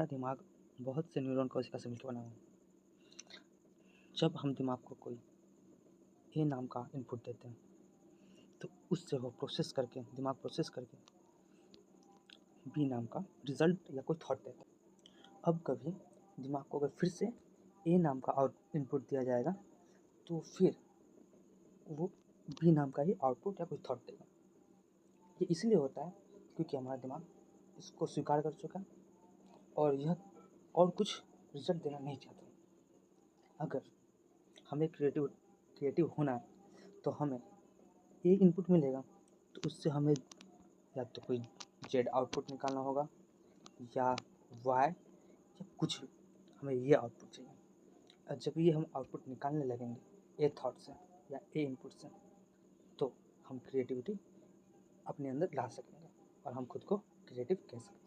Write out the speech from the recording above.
दिमाग बहुत से न्यूरॉन कोशिका से मिलकर बना हुआ है। जब हम दिमाग को कोई ए नाम का इनपुट देते हैं तो उससे वो दिमाग प्रोसेस करके बी नाम का रिजल्ट या कोई थॉट देता है। अब कभी दिमाग को अगर फिर से ए नाम का इनपुट दिया जाएगा तो फिर वो बी नाम का ही आउटपुट या कोई थॉट देगा। ये इसलिए होता है क्योंकि हमारा दिमाग इसको स्वीकार कर चुका है और यह और कुछ रिजल्ट देना नहीं चाहता। अगर हमें क्रिएटिव होना है तो हमें ए इनपुट मिलेगा तो उससे हमें या तो कोई जेड आउटपुट निकालना होगा या वाई या कुछ भी, हमें ये आउटपुट चाहिए। और जब ये हम आउटपुट निकालने लगेंगे ए थॉट से या ए इनपुट से तो हम क्रिएटिविटी अपने अंदर ला सकेंगे और हम खुद को क्रिएटिव कह सकते हैं।